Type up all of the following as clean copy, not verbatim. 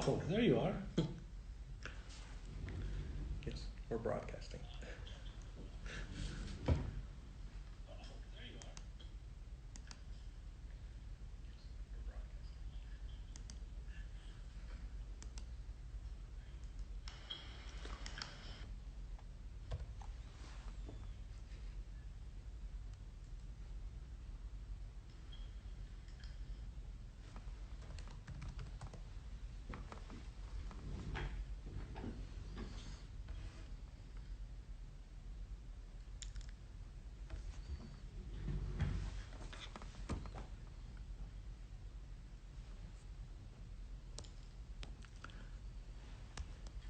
Oh, there you are. Yes, we're broadcasting.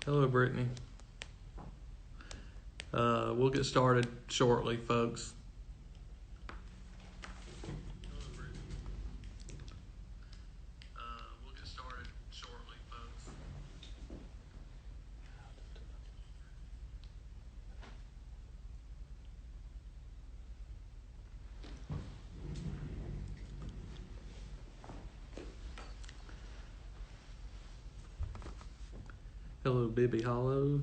Hello, Brittany. We'll get started shortly, folks. We'll get started shortly, folks. Hello, Bibby Hollow.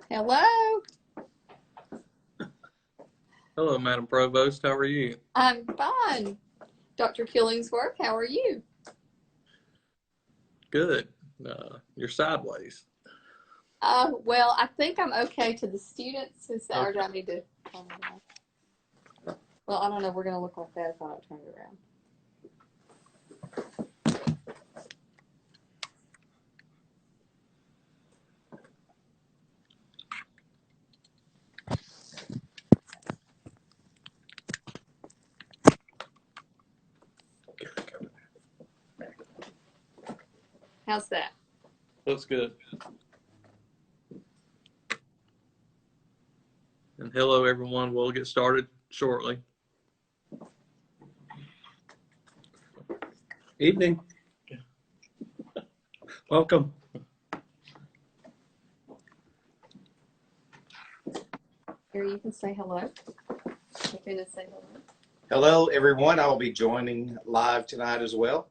Hello, Hello, Madam Provost. How are you? I'm fine. Dr. Killingsworth, how are you? Good. You're sideways. Well, I think I'm okay to the students. Or do I Okay. need to calm down? Well, I don't know. We're going to look like that if I don't turn it around. How's that? Looks good. And hello, everyone. We'll get started shortly. Evening. Welcome. Here, you can say hello. You can just say hello. Hello, everyone. I will be joining live tonight as well.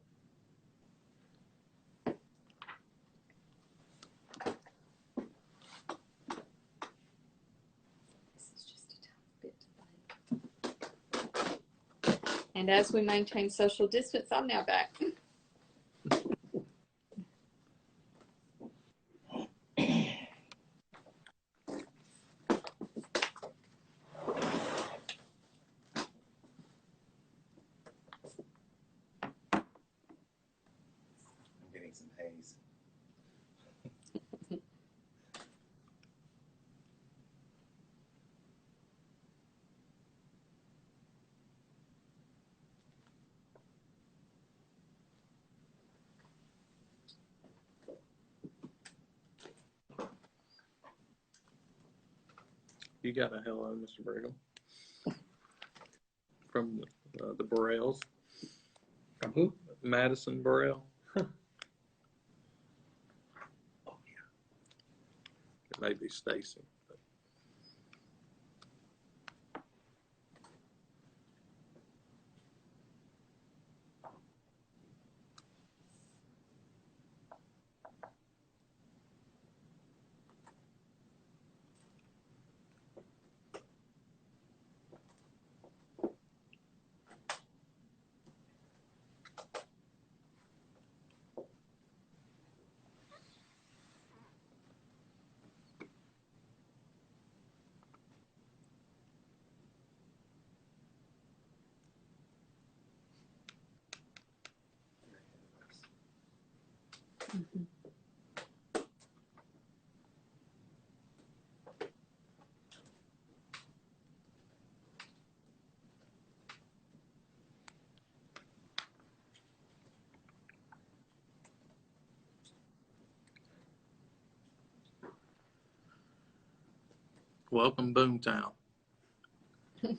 This is just a tiny bit. And as we maintain social distance, I'm now back. I'm getting some haze. You got a hello, Mr. Brigham, from the Burrells. From who? Madison Burrell. maybe Stacy. Welcome, Boomtown. And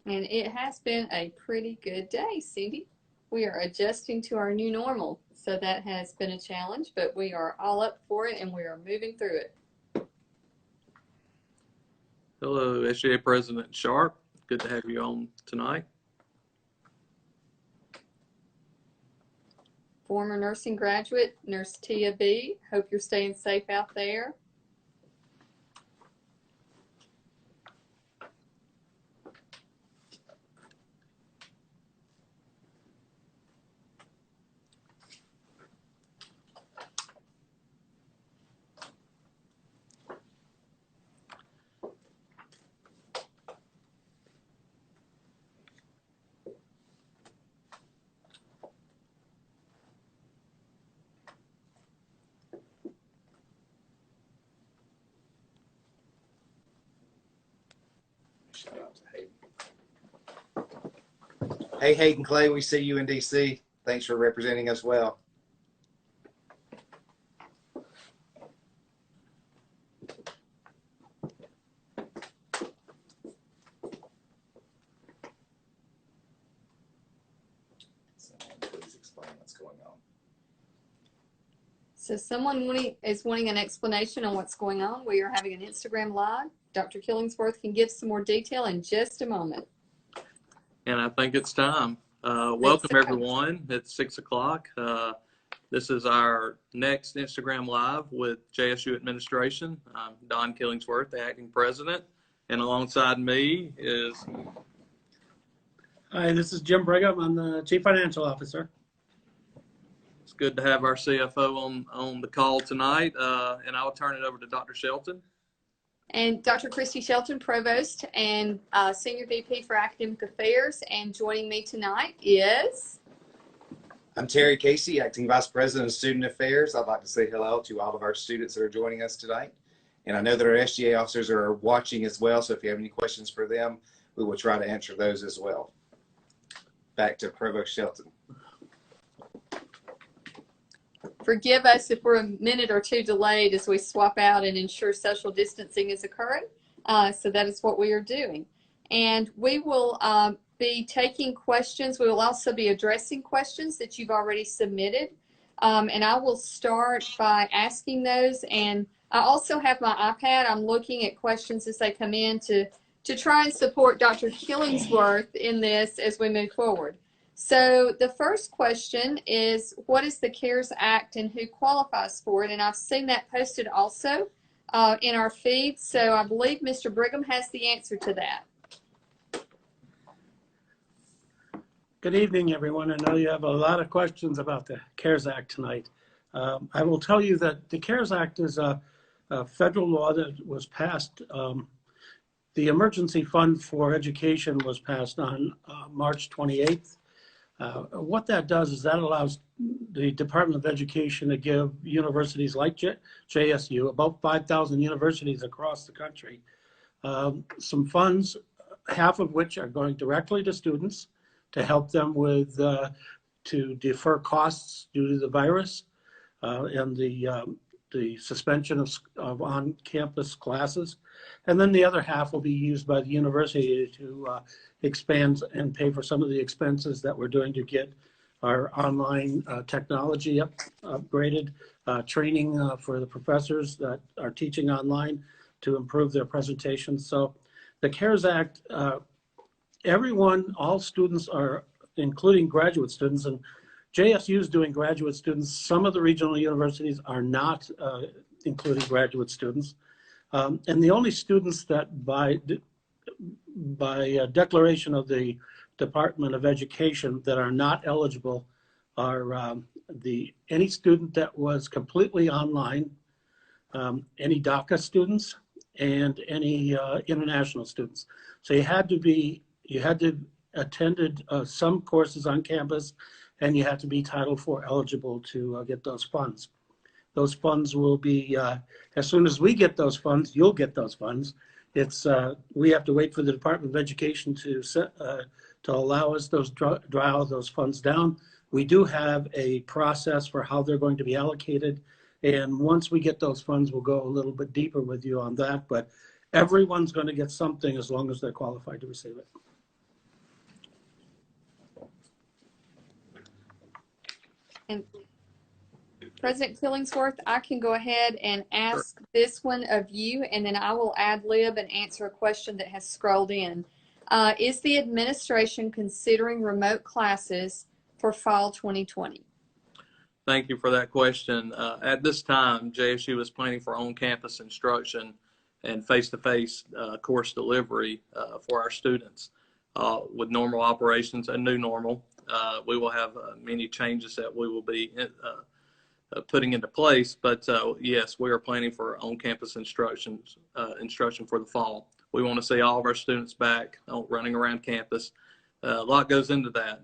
it has been a pretty good day, Cindy. We are adjusting to our new normal, so that has been a challenge, but we are all up for it and we are moving through it. Hello, SGA President Sharp. Good to have you on tonight. Former nursing graduate, Nurse Tia B. Hope you're staying safe out there. Shout out to Hayden. Hey, Hayden Clay, we see you in DC. Thanks for representing us well. Someone please explain what's going on. So someone is wanting an explanation on what's going on. We are having an Instagram Live. Dr. Killingsworth can give some more detail in just a moment. And I think it's time. Welcome, everyone. It's 6 o'clock. This is our next Instagram Live with JSU Administration. I'm Don Killingsworth, the acting president. And alongside me is... Hi, this is Jim Brigham. I'm the Chief Financial Officer. It's good to have our CFO on the call tonight. And I'll turn it over to Dr. Shelton. And Dr. Christy Shelton, Provost and Senior VP for Academic Affairs. And joining me tonight is... I'm Terry Casey, Acting Vice President of Student Affairs. I'd like to say hello to all of our students that are joining us tonight. And I know that our SGA officers are watching as well, so if you have any questions for them, we will try to answer those as well. Back to Provost Shelton. Forgive us if we're a minute or two delayed as we swap out and ensure social distancing is occurring. So that is what we are doing. And we will be taking questions. We will also be addressing questions that you've already submitted. And I will start by asking those. And I also have my iPad. I'm looking at questions as they come in to try and support Dr. Killingsworth in this as we move forward. So the first question is, what is the CARES Act and who qualifies for it? And I've seen that posted also in our feed. So I believe Mr. Brigham has the answer to that. Good evening, everyone. I know you have a lot of questions about the CARES Act tonight. I will tell you that the CARES Act is a federal law that was passed. The Emergency Fund for Education was passed on March 28th. What that does is that allows the Department of Education to give universities like JSU, about 5,000 universities across the country, some funds, half of which are going directly to students to help them with, to defer costs due to the virus and the suspension of on-campus classes. And then the other half will be used by the university to expand and pay for some of the expenses that we're doing to get our online technology upgraded, training for the professors that are teaching online to improve their presentations. So the CARES Act, everyone, all students are, including graduate students, and JSU is doing graduate students. Some of the regional universities are not including graduate students. And the only students that by declaration of the Department of Education that are not eligible are any student that was completely online, any DACA students, and any international students. So you had to attended some courses on campus, and you had to be Title IV eligible to get those funds. Those funds will be, as soon as we get those funds, you'll get those funds. It's we have to wait for the Department of Education to allow us draw those funds down. We do have a process for how they're going to be allocated, and once we get those funds, we'll go a little bit deeper with you on that. But everyone's going to get something as long as they're qualified to receive it. And President Killingsworth, I can go ahead and ask this one of you, and then I will ad lib and answer a question that has scrolled in. Is the administration considering remote classes for fall 2020? Thank you for that question. At this time, JSU is planning for on-campus instruction and face-to-face course delivery for our students. With normal operations, a new normal, we will have many changes that we will be putting into place. But yes, we are planning for on-campus instruction for the fall. We want to see all of our students back running around campus. A lot goes into that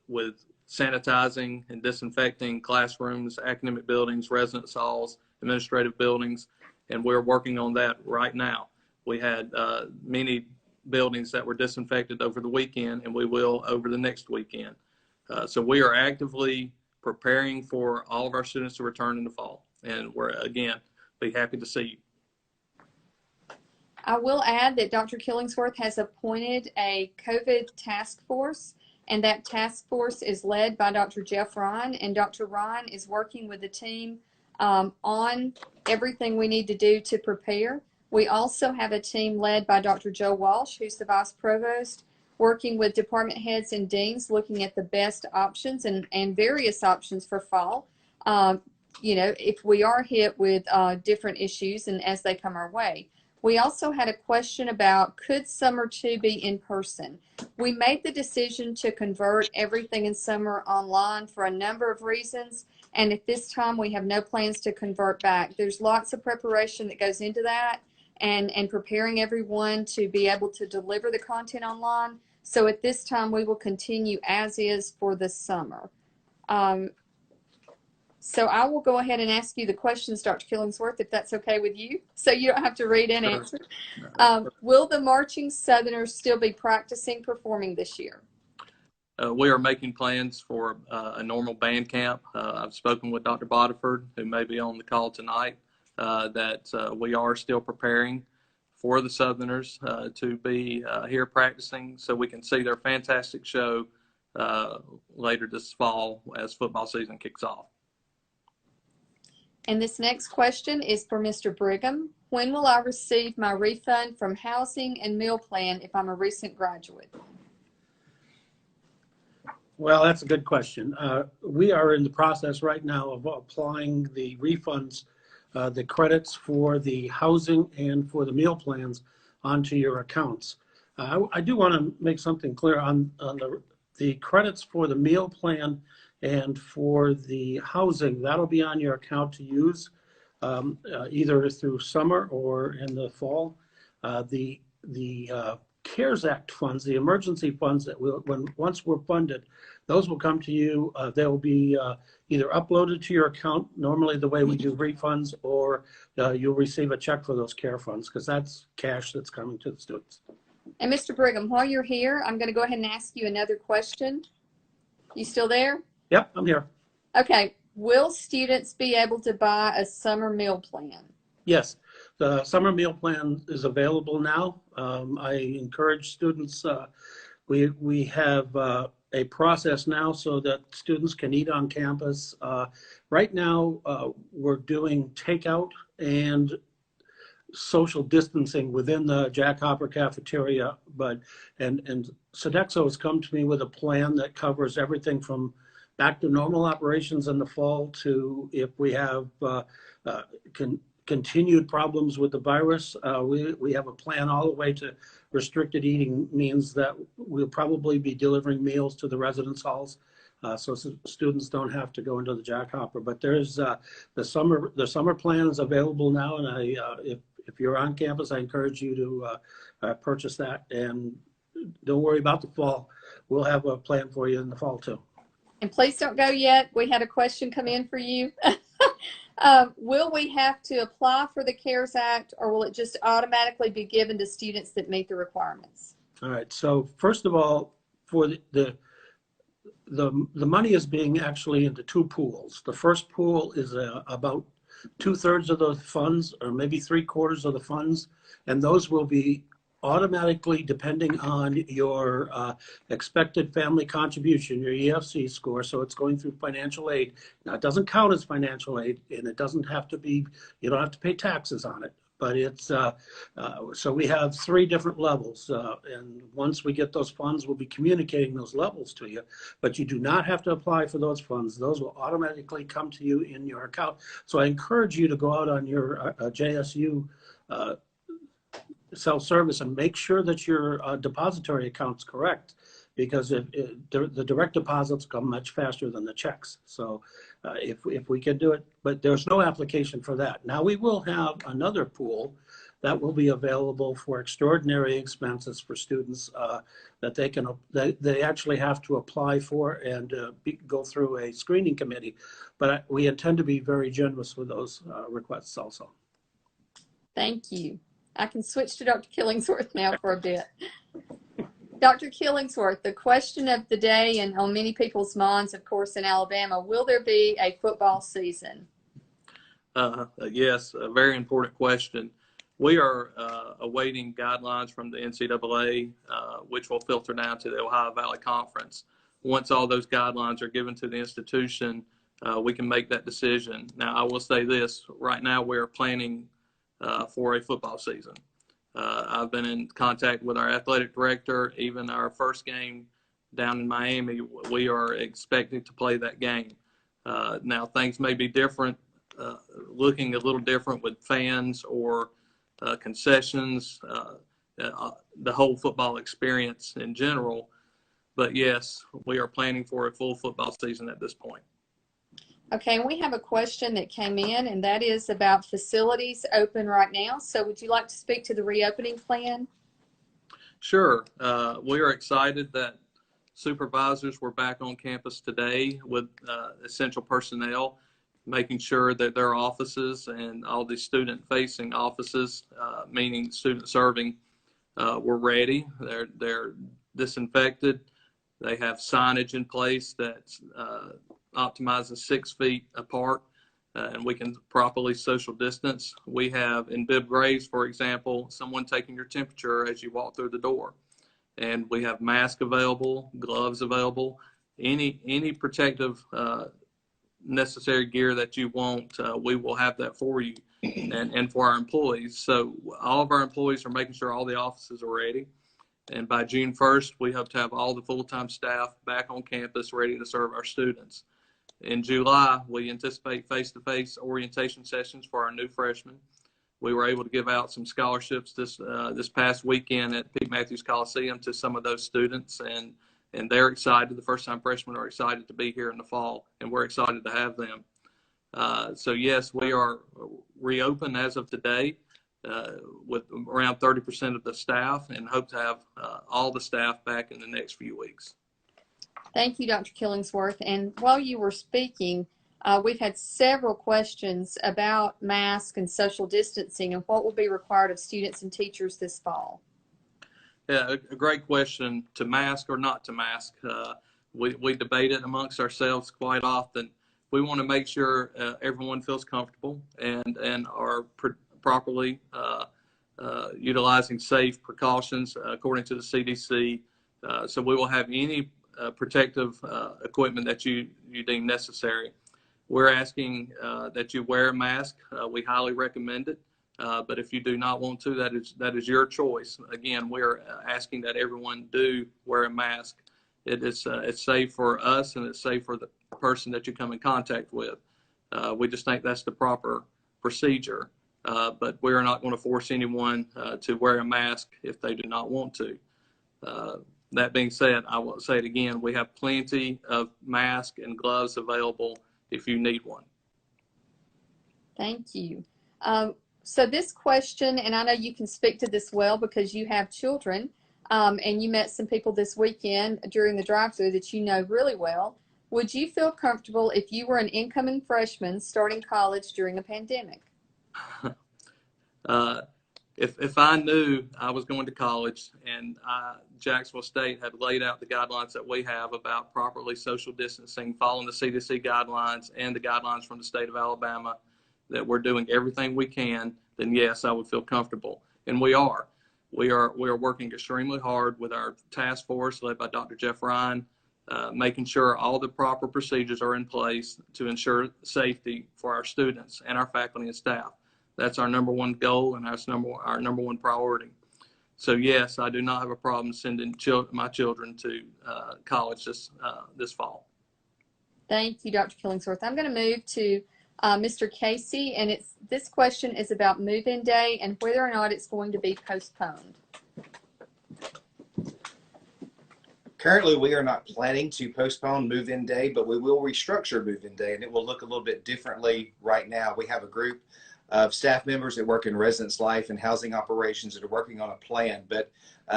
with sanitizing and disinfecting classrooms, academic buildings, residence halls, administrative buildings, and we're working on that right now. We had many buildings that were disinfected over the weekend, and we will over the next weekend. So we are actively preparing for all of our students to return in the fall, and we're, again, be happy to see you. I will add that Dr. Killingsworth has appointed a COVID task force, and that task force is led by Dr. Jeff Ryan, and Dr. Ryan is working with the team on everything we need to do to prepare. We also have a team led by Dr. Joe Walsh, who's the Vice Provost, working with department heads and deans, looking at the best options and various options for fall. You know, if we are hit with different issues and as they come our way. We also had a question about, could summer 2 be in person? We made the decision to convert everything in summer online for a number of reasons, and at this time we have no plans to convert back. There's lots of preparation that goes into that, and preparing everyone to be able to deliver the content online. So at this time we will continue as is for the summer. So I will go ahead and ask you the questions, Dr. Killingsworth, if that's okay with you, so you don't have to read and answer. Will the marching Southerners still be practicing performing this year? We are making plans for a normal band camp. I've spoken with Dr. Bodiford, who may be on the call tonight, that we are still preparing for the Southerners to be here practicing so we can see their fantastic show later this fall as football season kicks off. And this next question is for Mr. Brigham. When will I receive my refund from housing and meal plan if I'm a recent graduate? Well, that's a good question. We are in the process right now of applying the refunds, the credits for the housing and for the meal plans onto your accounts. I do want to make something clear on the credits for the meal plan and for the housing. That'll be on your account to use either through summer or in the fall. The CARES Act funds, the emergency funds that once we're funded, those will come to you. They will be either uploaded to your account, normally the way we do refunds, or you'll receive a check for those care funds, because that's cash that's coming to the students. And Mr. Brigham, while you're here, I'm going to go ahead and ask you another question. You still there? Yep, I'm here. Okay. Will students be able to buy a summer meal plan? Yes, the summer meal plan is available now. I encourage students. We have a process now so that students can eat on campus. Right now, we're doing takeout and social distancing within the Jack Hopper cafeteria, and Sodexo has come to me with a plan that covers everything from back to normal operations in the fall to if we have continued problems with the virus. We have a plan all the way to restricted eating means that we'll probably be delivering meals to the residence halls. So students don't have to go into the Jack Hopper, but there's the summer plan is available now, and if you're on campus, I encourage you to purchase that, and don't worry about the fall. We'll have a plan for you in the fall too. And please don't go yet. We had a question come in for you. Will we have to apply for the CARES Act, or will it just automatically be given to students that meet the requirements? All right. So first of all, for the money is being actually into two pools. The first pool is about 2/3 of those funds, or maybe 3/4 of the funds, and those will be automatically, depending on your expected family contribution, your EFC score. So it's going through financial aid. Now, it doesn't count as financial aid, and it doesn't have to be, you don't have to pay taxes on it. But it's, so we have 3 different levels. And once we get those funds, we'll be communicating those levels to you. But you do not have to apply for those funds. Those will automatically come to you in your account. So I encourage you to go out on your JSU self-service and make sure that your depository account's correct, because the direct deposits come much faster than the checks. So if we can do it, but there's no application for that. Now we will have another pool that will be available for extraordinary expenses for students that they actually have to apply for and go through a screening committee. But we intend to be very generous with those requests also. Thank you. I can switch to Dr. Killingsworth now for a bit. Dr. Killingsworth, the question of the day and on many people's minds, of course, in Alabama, will there be a football season? Yes, a very important question. We are awaiting guidelines from the NCAA, which will filter down to the Ohio Valley Conference. Once all those guidelines are given to the institution, we can make that decision. Now, I will say this, right now we're planning for a football season. I've been in contact with our athletic director. Even our first game down in Miami, we are expecting to play that game. Now, things may be different, looking a little different with fans or concessions, the whole football experience in general. But yes, we are planning for a full football season at this point. Okay, and we have a question that came in, and that is about facilities open right now. So would you like to speak to the reopening plan? Sure. We are excited that supervisors were back on campus today with essential personnel, making sure that their offices and all the student-facing offices, meaning student serving, were ready. They're disinfected. They have signage in place that's optimizes 6 feet apart, and we can properly social distance. We have in bib graves, for example, someone taking your temperature as you walk through the door, and we have masks available, gloves available, any protective necessary gear that you want. We will have that for you and for our employees. So all of our employees are making sure all the offices are ready. And by June 1st, we hope to have all the full-time staff back on campus ready to serve our students. In July, we anticipate face-to-face orientation sessions for our new freshmen. We were able to give out some scholarships this past weekend at Pete Matthews Coliseum to some of those students, and they're excited. The first-time freshmen are excited to be here in the fall, and we're excited to have them. So yes, we are reopened as of today with around 30% of the staff, and hope to have all the staff back in the next few weeks. Thank you, Dr. Killingsworth. And while you were speaking, we've had several questions about masks and social distancing and what will be required of students and teachers this fall. Yeah, a great question. To mask or not to mask, we debate it amongst ourselves quite often. We want to make sure everyone feels comfortable and are properly utilizing safe precautions according to the CDC. So we will have any protective equipment that you deem necessary. We're asking that you wear a mask. We highly recommend it. But if you do not want to, that is your choice. Again, we're asking that everyone do wear a mask. It's safe for us, and it's safe for the person that you come in contact with. We just think that's the proper procedure. But we are not going to force anyone to wear a mask if they do not want to. That being said, I will say it again, we have plenty of masks and gloves available if you need one. Thank you. So this question, and I know you can speak to this well because you have children, and you met some people this weekend during the drive-thru that you know really well. Would you feel comfortable if you were an incoming freshman starting college during a pandemic? If I knew I was going to college and Jacksonville State had laid out the guidelines that we have about properly social distancing, following the CDC guidelines and the guidelines from the state of Alabama, that we're doing everything we can, then yes, I would feel comfortable. And we are. We are working extremely hard with our task force led by Dr. Jeff Ryan, making sure all the proper procedures are in place to ensure safety for our students and our faculty and staff. That's our number one goal, and that's our number one priority. So yes, I do not have a problem sending my children to college this fall. Thank you, Dr. Killingsworth. I'm going to move to Mr. Casey, and this question is about move-in day and whether or not it's going to be postponed. Currently, we are not planning to postpone move-in day, but we will restructure move-in day, and it will look a little bit differently right now. We have a group of staff members that work in residence life and housing operations that are working on a plan, but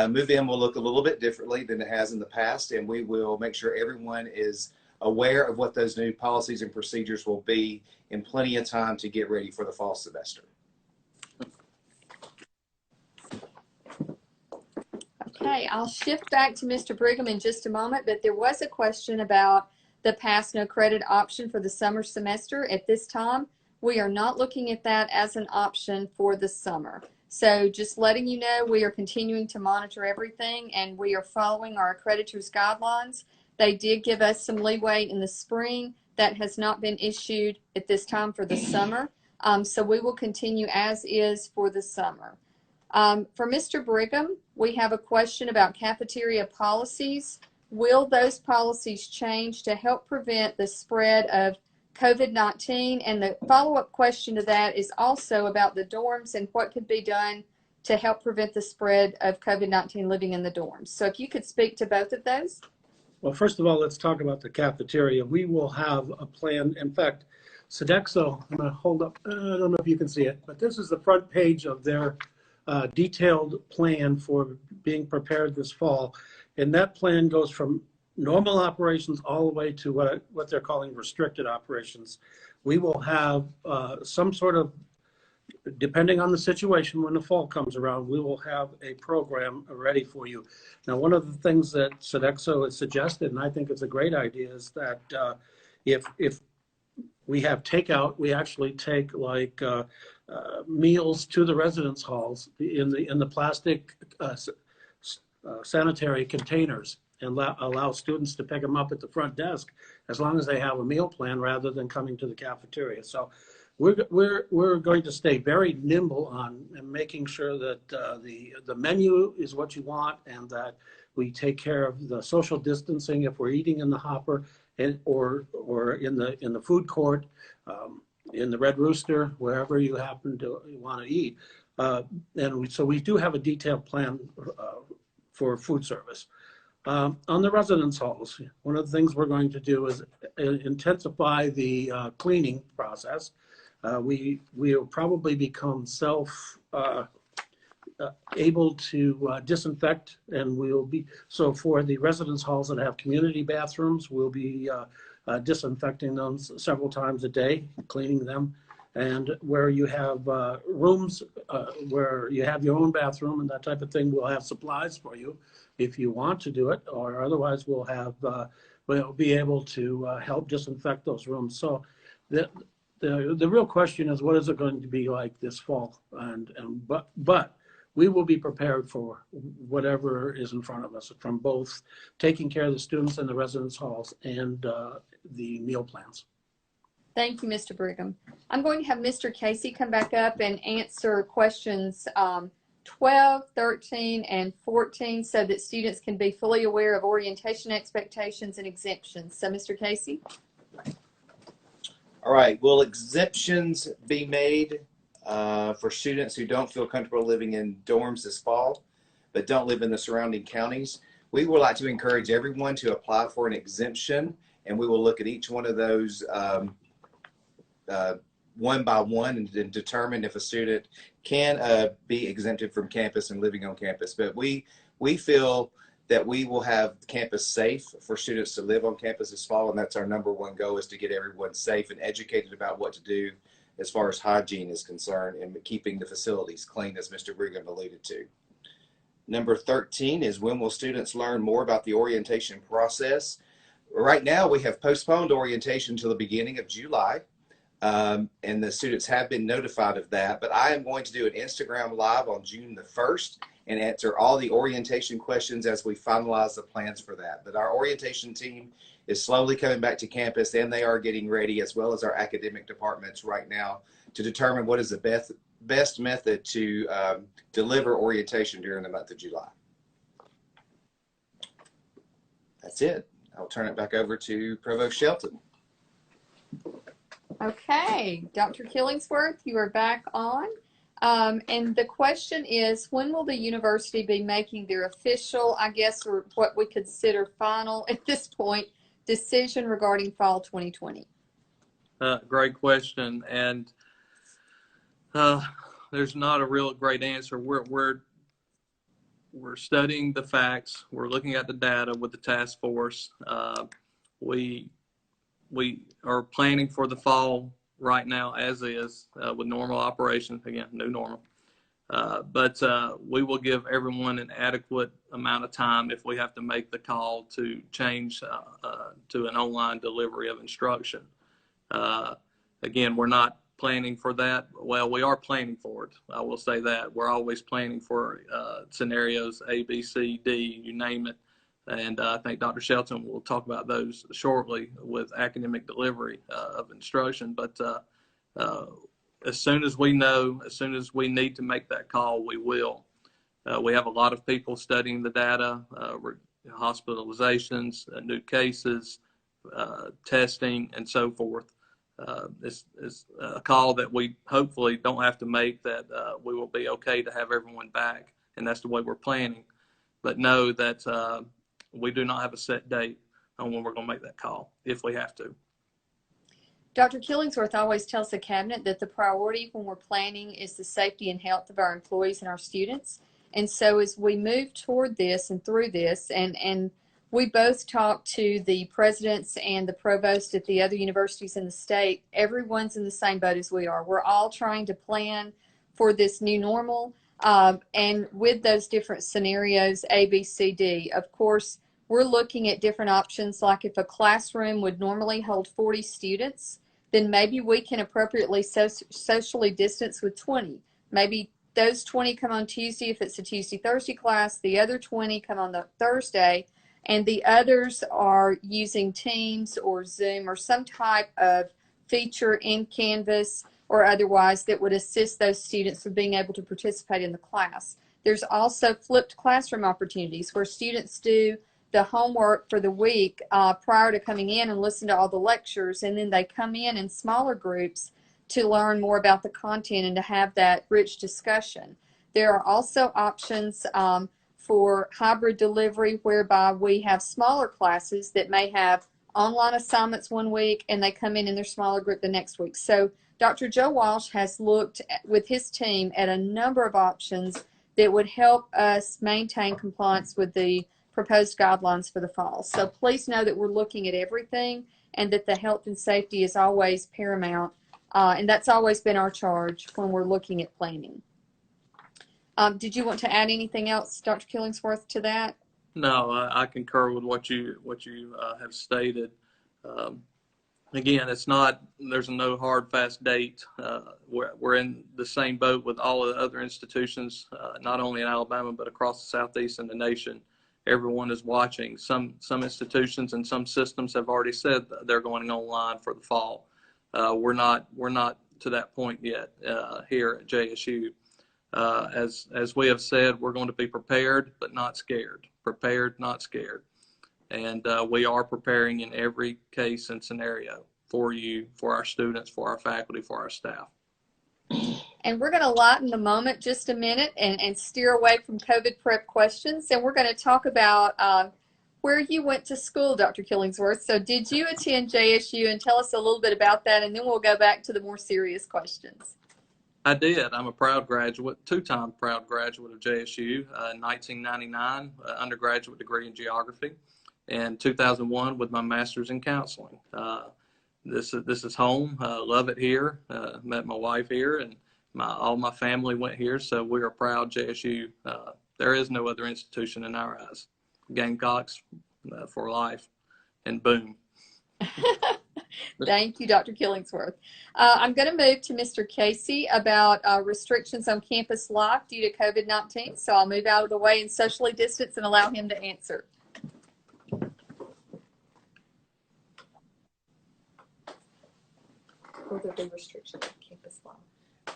move-in will look a little bit differently than it has in the past, and we will make sure everyone is aware of what those new policies and procedures will be in plenty of time to get ready for the fall semester. Okay, I'll shift back to Mr. Brigham in just a moment, but there was a question about the pass no credit option for the summer semester. At this time, we are not looking at that as an option for the summer. So just letting you know, we are continuing to monitor everything, and we are following our accreditors' guidelines. They did give us some leeway in the spring. That has not been issued at this time for the summer. So we will continue as is for the summer. For Mr. Brigham, we have a question about cafeteria policies. Will those policies change to help prevent the spread of COVID-19? And the follow-up question to that is also about the dorms and what could be done to help prevent the spread of COVID-19 living in the dorms. So if you could speak to both of those. Well, first of all, let's talk about the cafeteria. We will have a plan. In fact, Sodexo, I'm going to hold up, I don't know if you can see it, but this is the front page of their detailed plan for being prepared this fall. And that plan goes from normal operations all the way to what they're calling restricted operations. We will have some sort of, depending on the situation when the fall comes around, we will have a program ready for you. Now, one of the things that Sodexo has suggested, and I think it's a great idea, is that if we have takeout, we actually take like meals to the residence halls in the plastic sanitary containers, and allow students to pick them up at the front desk as long as they have a meal plan rather than coming to the cafeteria. So we're going to stay very nimble on making sure that the menu is what you want, and that we take care of the social distancing if we're eating in the hopper or in the food court, in the Red Rooster, wherever you happen to want to eat. So we do have a detailed plan for food service. On the residence halls, one of the things we're going to do is intensify the cleaning process. We will probably become able to disinfect, and we'll be, so for the residence halls that have community bathrooms, we'll be disinfecting them several times a day, cleaning them. And where you have rooms where you have your own bathroom and that type of thing, we'll have supplies for you if you want to do it, or otherwise we'll be able to help disinfect those rooms. So the real question is, what is it going to be like this fall? But we will be prepared for whatever is in front of us, from both taking care of the students in the residence halls and the meal plans. Thank you, Mr. Brigham. I'm going to have Mr. Casey come back up and answer questions 12, 13, and 14 so that students can be fully aware of orientation expectations and exemptions. So, Mr. Casey? All right. Will exemptions be made for students who don't feel comfortable living in dorms this fall, but don't live in the surrounding counties? We would like to encourage everyone to apply for an exemption, and we will look at each one of those one by one and determine if a student can be exempted from campus and living on campus. But we feel that we will have campus safe for students to live on campus this fall, and that's our number one goal, is to get everyone safe and educated about what to do as far as hygiene is concerned and keeping the facilities clean, as Mr. Brigham alluded to. Number 13 is, when will students learn more about the orientation process? Right now, we have postponed orientation until the beginning of July, and the students have been notified of that. But I am going to do an Instagram Live on June the 1st and answer all the orientation questions as we finalize the plans for that. But our orientation team is slowly coming back to campus, and they are getting ready, as well as our academic departments right now, to determine what is the best method to deliver orientation during the month of July. That's it. I'll turn it back over to Provost Shelton. Okay, Dr. Killingsworth, you are back on. And the question is, when will the university be making their official, I guess, or what we consider final at this point, decision regarding fall 2020? Great question, and there's not a real great answer. We're studying the facts. We're looking at the data with the task force. We are planning for the fall right now as is, with normal operations, again, new normal. But we will give everyone an adequate amount of time if we have to make the call to change to an online delivery of instruction. Again, we're not planning for that. Well, we are planning for it. I will say that. We're always planning for scenarios A, B, C, D, you name it. And I think Dr. Shelton will talk about those shortly with academic delivery of instruction. But as soon as we know, as soon as we need to make that call, we will. We have a lot of people studying the data, hospitalizations, new cases, testing, and so forth. It's a call that we hopefully don't have to make, that we will be okay to have everyone back, and that's the way we're planning. But know that we do not have a set date on when we're going to make that call, if we have to. Dr. Killingsworth always tells the cabinet that the priority when we're planning is the safety and health of our employees and our students. And so as we move toward this and through this, and we both talked to the presidents and the provost at the other universities in the state, everyone's in the same boat as we are. We're all trying to plan for this new normal, and with those different scenarios, A, B, C, D. Of course, we're looking at different options, like if a classroom would normally hold 40 students, then maybe we can appropriately socially distance with 20. Maybe those 20 come on Tuesday if it's a Tuesday-Thursday class, the other 20 come on the Thursday, and the others are using Teams or Zoom or some type of feature in Canvas or otherwise that would assist those students with being able to participate in the class. There's also flipped classroom opportunities where students do the homework for the week prior to coming in and listen to all the lectures, and then they come in smaller groups to learn more about the content and to have that rich discussion. There are also options for hybrid delivery, whereby we have smaller classes that may have online assignments one week and they come in their smaller group the next week. So Dr. Joe Walsh has looked with his team at a number of options that would help us maintain compliance with the proposed guidelines for the fall. So please know that we're looking at everything and that the health and safety is always paramount. And that's always been our charge when we're looking at planning. Did you want to add anything else, Dr. Killingsworth, to that? No, I concur with what you have stated. again, it's not, there's no hard, fast date. We're in the same boat with all of the other institutions, not only in Alabama, but across the Southeast and the nation. Everyone is watching. Some institutions and some systems have already said they're going online for the fall. We're not to that point yet here at JSU. As we have said, we're going to be prepared, but not scared. Prepared, not scared. And we are preparing in every case and scenario for you, for our students, for our faculty, for our staff. And we're going to lighten the moment just a minute and steer away from COVID prep questions. And we're going to talk about where you went to school, Dr. Killingsworth. So did you attend JSU? And tell us a little bit about that, and then we'll go back to the more serious questions. I did. I'm a proud graduate, two-time proud graduate of JSU, 1999, undergraduate degree in geography, and 2001 with my master's in counseling. This is home. Love it here. Met my wife here, and all my family went here, so we are proud JSU. There is no other institution in our eyes. Gamecocks for life, and boom. Thank you, Dr. Killingsworth. I'm going to move to Mr. Casey about restrictions on campus life due to COVID-19. So I'll move out of the way and socially distance and allow him to answer. Will there be restrictions on campus life?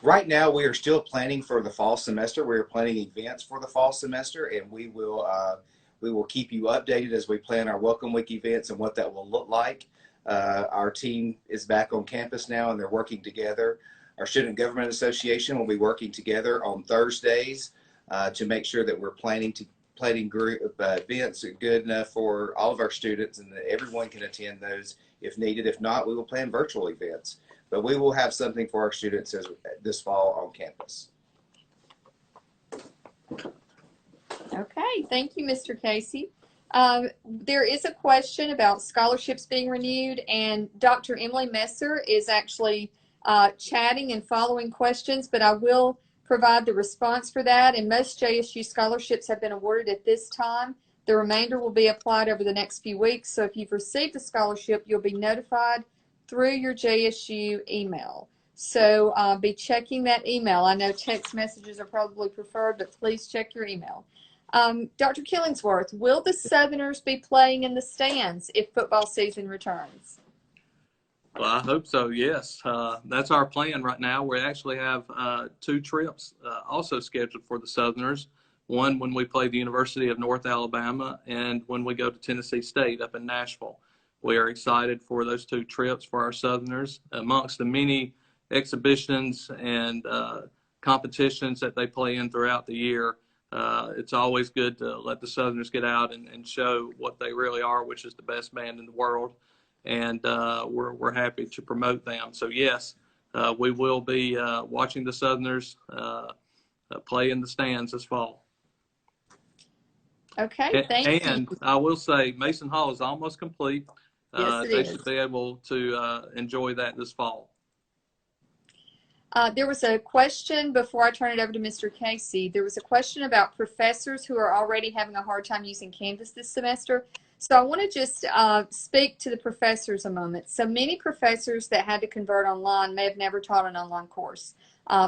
Right now, we are still planning for the fall semester. We are planning events for the fall semester, and we will keep you updated as we plan our Welcome Week events and what that will look like. Our team is back on campus now, and they're working together. Our Student Government Association will be working together on Thursdays to make sure that we're planning events good enough for all of our students and that everyone can attend those if needed. If not, we will plan virtual events. But we will have something for our students this fall on campus. Okay, thank you, Mr. Casey. There is a question about scholarships being renewed, and Dr. Emily Messer is actually chatting and following questions, but I will provide the response for that. And most JSU scholarships have been awarded at this time. The remainder will be applied over the next few weeks. So if you've received a scholarship, you'll be notified through your JSU email. So be checking that email. I know text messages are probably preferred, but please check your email. Dr. Killingsworth, will the Southerners be playing in the stands if football season returns? Well, I hope so, yes. That's our plan right now. We actually have 2 trips also scheduled for the Southerners. One when we play the University of North Alabama, and when we go to Tennessee State up in Nashville. We are excited for those 2 trips for our Southerners. Amongst the many exhibitions and competitions that they play in throughout the year, it's always good to let the Southerners get out and show what they really are, which is the best band in the world. And we're happy to promote them. So yes, we will be watching the Southerners play in the stands this fall. Okay, thank you. And I will say Mason Hall is almost complete. Yes, they should be able to enjoy that this fall. There was a question before I turn it over to Mr. Casey. There was a question about professors who are already having a hard time using Canvas this semester. So I want to just speak to the professors a moment. So many professors that had to convert online may have never taught an online course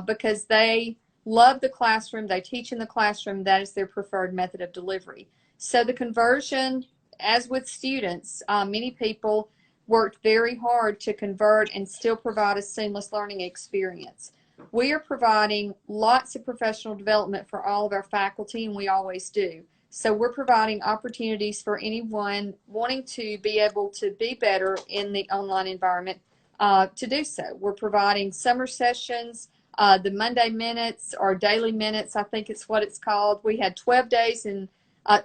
because they love the classroom. They teach in the classroom. That is their preferred method of delivery. So the conversion, as with students, many people worked very hard to convert and still provide a seamless learning experience. We are providing lots of professional development for all of our faculty, and we always do. So we're providing opportunities for anyone wanting to be able to be better in the online environment to do so. We're providing summer sessions, the Monday minutes or daily minutes, I think it's what it's called. We had 12 days and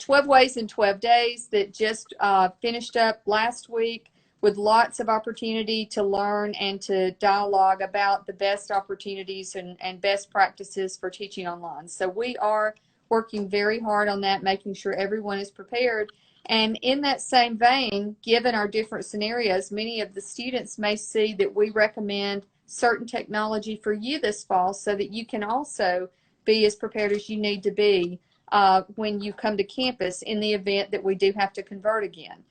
12 ways in 12 days that just finished up last week, with lots of opportunity to learn and to dialogue about the best opportunities and best practices for teaching online. So we are working very hard on that, making sure everyone is prepared. And in that same vein, given our different scenarios, many of the students may see that we recommend certain technology for you this fall so that you can also be as prepared as you need to be when you come to campus in the event that we do have to convert again.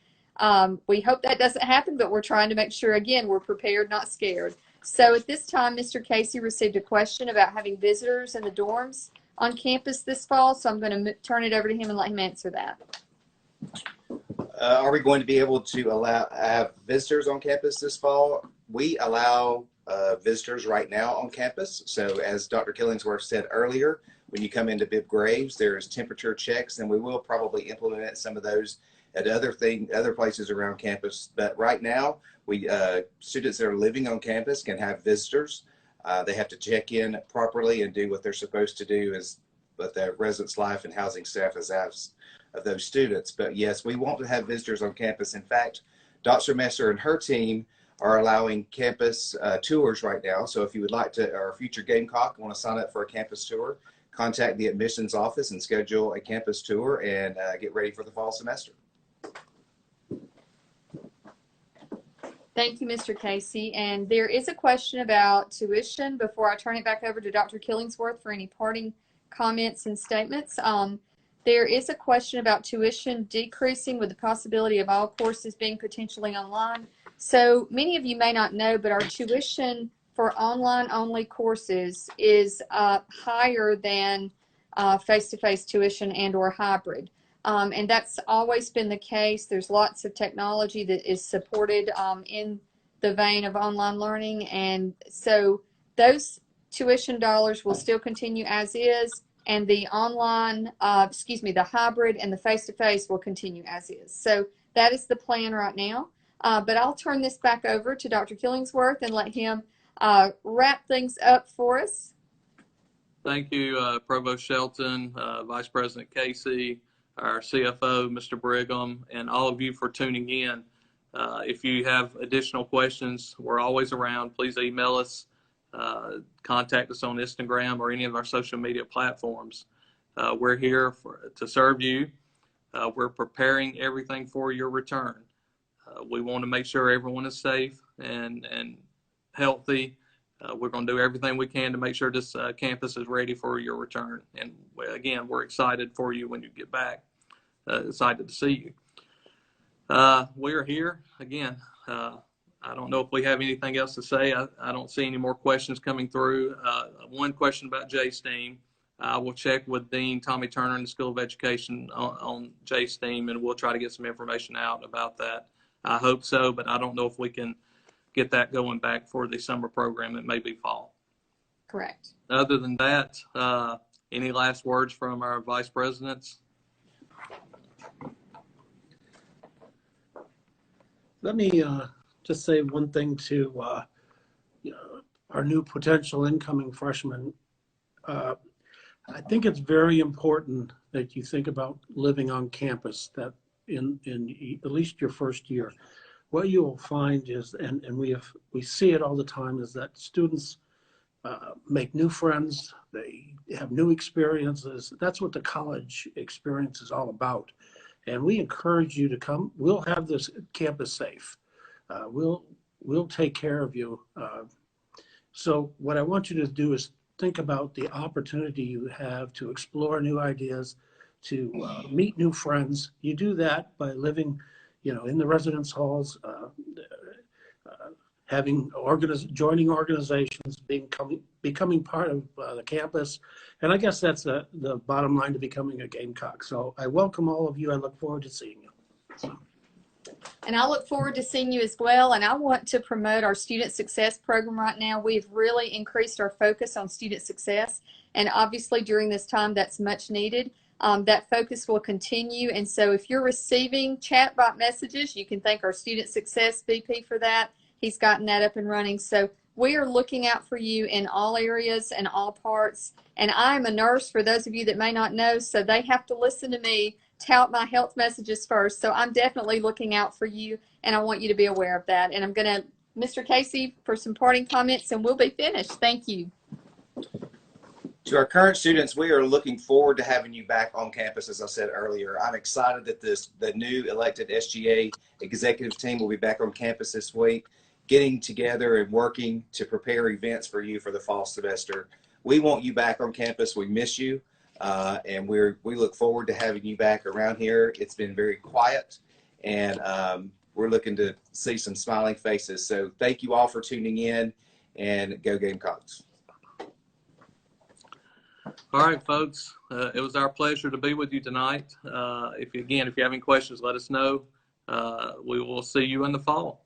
We hope that doesn't happen, but we're trying to make sure, again, we're prepared, not scared. So at this time, Mr. Casey received a question about having visitors in the dorms on campus this fall, so I'm going to turn it over to him and let him answer that. Are we going to be able to have visitors on campus this fall? We allow visitors right now on campus. So as Dr. Killingsworth said earlier, when you come into Bibb Graves, there's temperature checks, and we will probably implement some of those at other places around campus. But right now, students that are living on campus can have visitors. They have to check in properly and do what they're supposed to do as with the residence life and housing staff as of those students. But yes, we want to have visitors on campus. In fact, Dr. Messer and her team are allowing campus tours right now. So if you would like to, or a future Gamecock, want to sign up for a campus tour, contact the admissions office and schedule a campus tour and get ready for the fall semester. Thank you, Mr. Casey. And there is a question about tuition before I turn it back over to Dr. Killingsworth for any parting comments and statements. There is a question about tuition decreasing with the possibility of all courses being potentially online. So many of you may not know, but our tuition for online-only courses is higher than face-to-face tuition and or hybrid. And that's always been the case. There's lots of technology that is supported in the vein of online learning. And so those tuition dollars will still continue as is. And the online, the hybrid and the face-to-face will continue as is. So that is the plan right now. But I'll turn this back over to Dr. Killingsworth and let him wrap things up for us. Thank you, Provost Shelton, Vice President Casey, our CFO, Mr. Brigham, and all of you for tuning in. If you have additional questions, we're always around. Please email us, contact us on Instagram or any of our social media platforms. We're here to serve you. We're preparing everything for your return. We want to make sure everyone is safe and healthy. We're going to do everything we can to make sure this campus is ready for your return. And again, we're excited for you when you get back. Excited to see you. We are here again. I don't know if we have anything else to say. I don't see any more questions coming through. One question about JSTEAM. I will check with Dean Tommy Turner in the School of Education on JSTEAM, and we'll try to get some information out about that. I hope so, but I don't know if we can get that going back for the summer program. It may be fall. Correct. Other than that, any last words from our vice presidents? Let me just say one thing to our new potential incoming freshmen. I think it's very important that you think about living on campus, that in at least your first year. What you will find is, and we see it all the time, is that students make new friends, they have new experiences. That's what the college experience is all about. And we encourage you to come. We'll have this campus safe. We'll take care of you. So what I want you to do is think about the opportunity you have to explore new ideas, to meet new friends. You do that by living, in the residence halls, joining organizations, becoming part of the campus. And I guess that's the bottom line to becoming a Gamecock. So I welcome all of you. I look forward to seeing you. And I look forward to seeing you as well. And I want to promote our student success program right now. We've really increased our focus on student success. And obviously during this time, that's much needed. That focus will continue. And so if you're receiving chatbot messages, you can thank our student success VP for that. He's gotten that up and running. So we are looking out for you in all areas and all parts. And I'm a nurse, for those of you that may not know, so they have to listen to me tout my health messages first. So I'm definitely looking out for you, and I want you to be aware of that. And I'm going to, Mr. Casey, for some parting comments, and we'll be finished. Thank you. To our current students, we are looking forward to having you back on campus, as I said earlier. I'm excited that the new elected SGA executive team will be back on campus this week, getting together and working to prepare events for you for the fall semester. We want you back on campus. We miss you. And we look forward to having you back around here. It's been very quiet, and we're looking to see some smiling faces. So thank you all for tuning in, and go Gamecocks. All right, folks. It was our pleasure to be with you tonight. If you have any questions, let us know. We will see you in the fall.